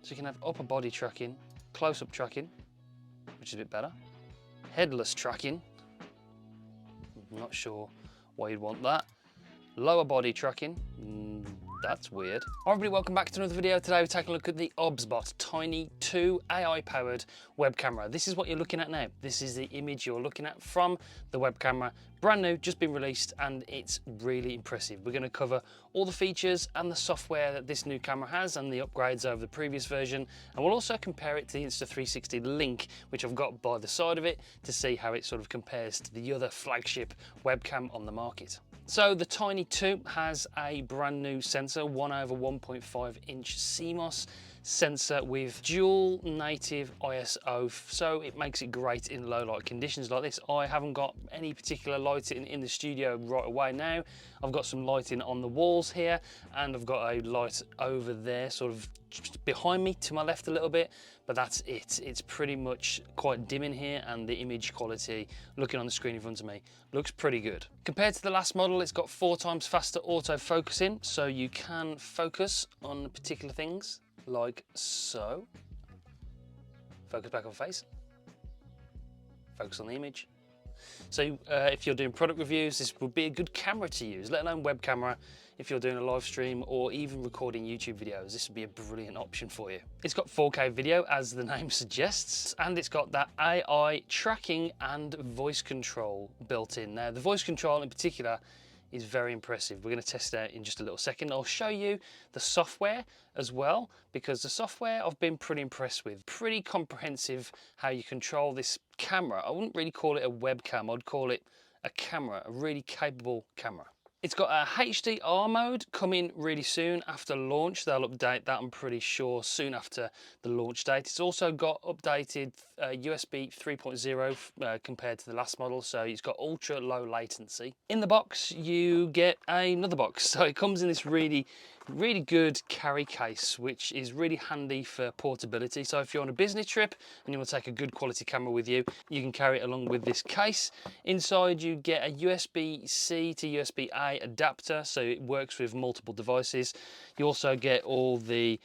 So you can have upper body tracking, close-up tracking, which is a bit better. Headless tracking, I'm not sure why you'd want that. Lower body tracking, that's weird. Hi everybody, welcome back to another video. Today we're taking a look at the Obsbot Tiny 2 AI powered web camera. This is what you're looking at now. This is the image you're looking at from the web camera. Brand new, just been released, and it's really impressive. We're going to cover all the features and the software that this new camera has and the upgrades over the previous version, and we'll also compare it to the Insta360 Link, which I've got by the side of it, to see how it sort of compares to the other flagship webcam on the market. So the Tiny 2 has a brand new sensor, 1/1.5 inch CMOS sensor with dual native ISO, so it makes it great in low light conditions like this. I haven't got any particular lighting in the studio right away now. I've got some lighting on the walls here, and I've got a light over there sort of just behind me to my left a little bit, but that's it. It's pretty much quite dim in here, and the image quality looking on the screen in front of me looks pretty good. Compared to the last model, it's got 4 times faster autofocusing, so you can focus on particular things like so. Focus back on face, focus on the image. So if you're doing product reviews, this would be a good camera to use, let alone web camera. If you're doing a live stream or even recording YouTube videos, this would be a brilliant option for you. It's got 4K video, as the name suggests, and it's got that AI tracking and voice control built in. Now, the voice control in particular is very impressive. We're going to test it out in just a little second. I'll show you the software as well, because the software I've been pretty impressed with. Pretty comprehensive how you control this camera. I wouldn't really call it a webcam, I'd call it a camera, a really capable camera. It's got a HDR mode coming really soon after launch. They'll update that, I'm pretty sure, soon after the launch date. It's also got updated USB 3.0 compared to the last model, so it's got ultra low latency. In the box, you get another box. So it comes in this really good carry case, which is really handy for portability. So if you're on a business trip and you want to take a good quality camera with you, you can carry it along with this case. Inside you get a USB-C to USB-A adapter, so it works with multiple devices. You also get all the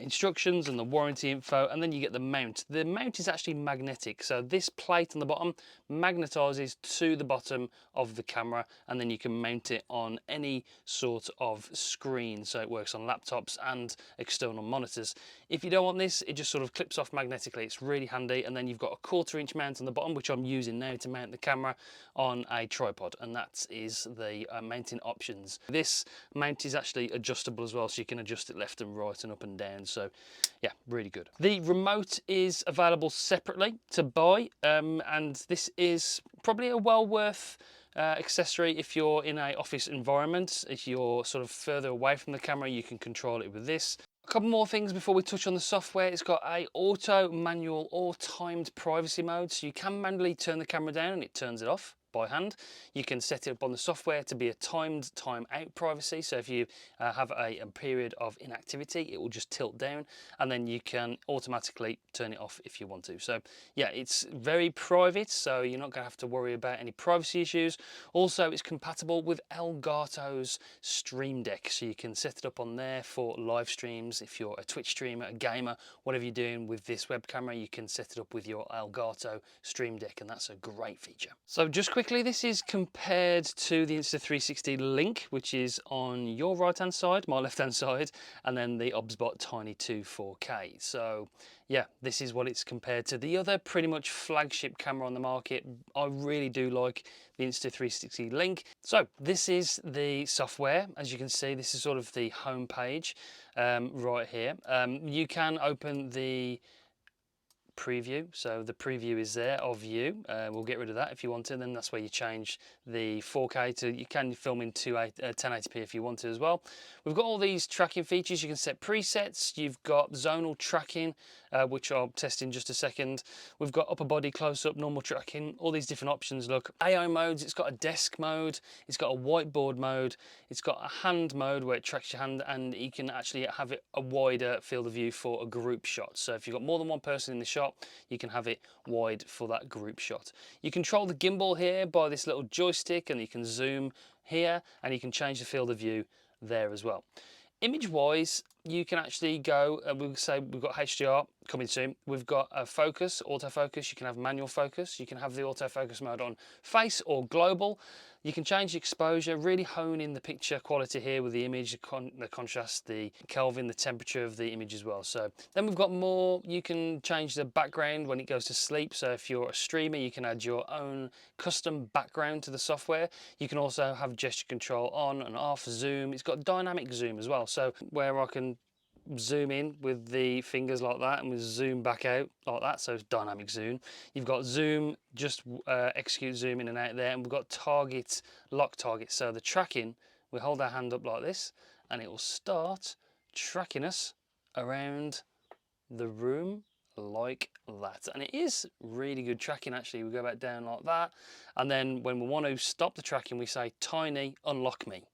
instructions and the warranty info, and then you get the mount. The mount is actually magnetic, so this plate on the bottom magnetizes to the bottom of the camera, and then you can mount it on any sort of screen. So it works on laptops and external monitors. If you don't want this, it just sort of clips off magnetically. It's really handy. And then you've got a 1/4 inch mount on the bottom, which I'm using now to mount the camera on a tripod, and that is the mounting options. This mount is actually adjustable as well, so you can adjust it left and right and up and down. So yeah, really good. The remote is available separately to buy, and this is probably a well worth accessory if you're in an office environment. If you're sort of further away from the camera, you can control it with this. A couple more things before we touch on the software. It's got a auto, manual or timed privacy mode, so you can manually turn the camera down and it turns it off by hand. You can set it up on the software to be a timed time out privacy, so if you have a period of inactivity, it will just tilt down, and then you can automatically turn it off if you want to. So yeah, it's very private, so you're not going to have to worry about any privacy issues. Also, it's compatible with Elgato's Stream Deck, so you can set it up on there for live streams. If you're a Twitch streamer, a gamer, whatever you're doing with this web camera, you can set it up with your Elgato Stream Deck, and that's a great feature. So just quickly, this is compared to the Insta360 Link, which is on your right hand side, my left hand side, and then the Obsbot Tiny 2 4K. So yeah, this is what it's compared to. The other pretty much flagship camera on the market. I really do like the Insta360 Link. So this is the software. As you can see, this is sort of the home page right here. You can open the preview, so the preview is there of you. We'll get rid of that if you want to, then that's where you change the 4K to, you can film in 1080p if you want to as well. We've got all these tracking features. You can set presets. You've got zonal tracking, which I'll test in just a second. We've got upper body close-up, normal tracking, all these different options. Look, AI modes, it's got a desk mode, it's got a whiteboard mode, it's got a hand mode where it tracks your hand, and you can actually have it a wider field of view for a group shot. So if you've got more than one person in the shot, you can have it wide for that group shot. You control the gimbal here by this little joystick, and you can zoom here, and you can change the field of view there as well. Image wise, you can actually go, we'll say we've got HDR coming soon. We've got a focus, autofocus. You can have manual focus. You can have the autofocus mode on face or global. You can change the exposure, really hone in the picture quality here with the image, the contrast, the Kelvin, the temperature of the image as well. So then we've got more, you can change the background when it goes to sleep. So if you're a streamer, you can add your own custom background to the software. You can also have gesture control on and off, zoom. It's got dynamic zoom as well. So where I can zoom in with the fingers like that and we zoom back out like that, so it's dynamic zoom. You've got zoom, just execute zoom in and out there, and we've got target, lock target. So the tracking, we hold our hand up like this and it will start tracking us around the room like that, and it is really good tracking. Actually, we go back down like that, and then when we want to stop the tracking we say tiny unlock me,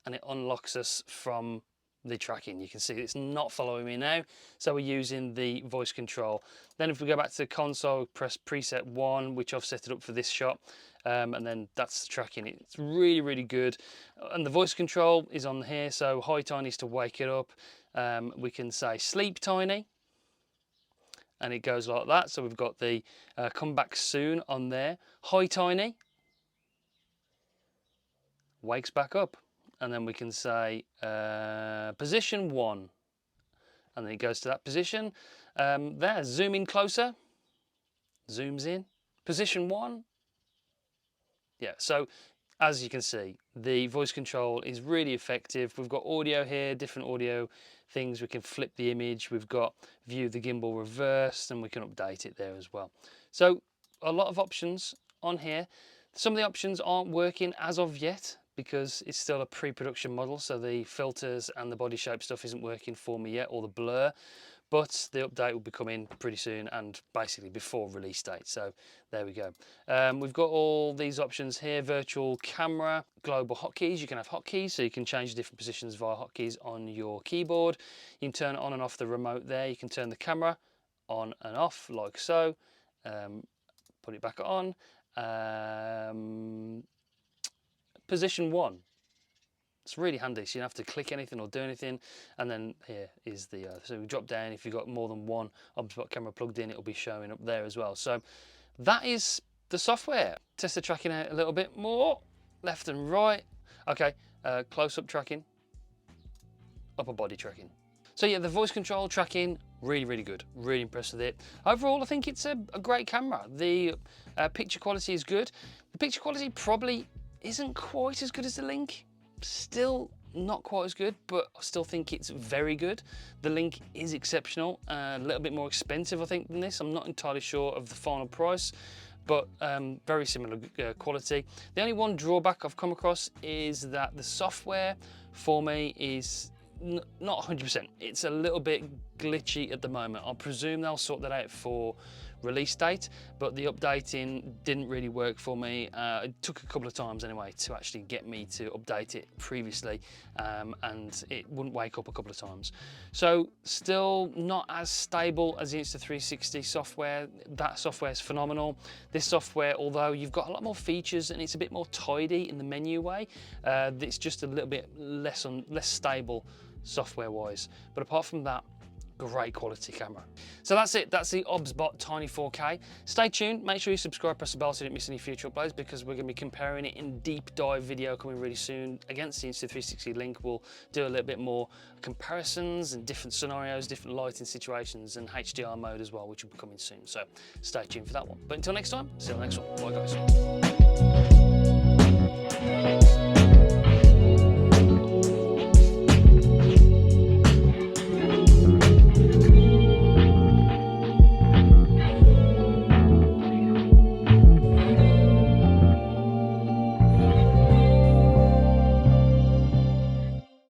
and it unlocks us from the tracking. You can see it's not following me now, so we're using the voice control. Then if we go back to the console, press preset 1, which I've set it up for this shot, and then that's the tracking. It's really good, and the voice control is on here. So hi tiny is to wake it up. We can say sleep tiny, and it goes like that. So we've got the come back soon on there. Hi tiny wakes back up. And then we can say position 1, and then it goes to that position. There, zoom in closer, zooms in, position 1. Yeah, so as you can see, the voice control is really effective. We've got audio here, different audio things. We can flip the image. We've got view the gimbal reversed, and we can update it there as well. So a lot of options on here. Some of the options aren't working as of yet, because it's still a pre-production model, so the filters and the body shape stuff isn't working for me yet, or the blur, but the update will be coming pretty soon and basically before release date. So there we go. We've got all these options here: virtual camera, global hotkeys. You can have hotkeys, so you can change different positions via hotkeys on your keyboard. You can turn on and off the remote there. You can turn the camera on and off like so. Put it back on. Position 1. It's really handy, so you don't have to click anything or do anything. And then here is the, so we drop down. If you've got more than one Obsbot camera plugged in, it'll be showing up there as well. So that is the software. Test the tracking out a little bit more, left and right. Okay, close-up tracking, upper body tracking. So yeah, the voice control tracking, really good. Really impressed with it. Overall, I think it's a great camera. The picture quality is good. The picture quality probably isn't quite as good as the Link. Still not quite as good, but I still think it's very good. The Link is exceptional, a little bit more expensive I think than this. I'm not entirely sure of the final price, but very similar quality. The only one drawback I've come across is that the software for me is not 100%. It's a little bit glitchy at the moment. I presume they'll sort that out for release date, but the updating didn't really work for me. It took a couple of times anyway to actually get me to update it previously, and it wouldn't wake up a couple of times. So still not as stable as the Insta360 software. That software is phenomenal. This software, although you've got a lot more features and it's a bit more tidy in the menu way, it's just a little bit less stable software wise. But apart from that, great quality camera. So that's it. That's the Obsbot Tiny 4K. Stay tuned. Make sure you subscribe, press the bell so you don't miss any future uploads, because we're going to be comparing it in deep dive video coming really soon against the Insta360 Link. We'll do a little bit more comparisons and different scenarios, different lighting situations, and HDR mode as well, which will be coming soon. So stay tuned for that one. But until next time, see you on the next one. Bye guys.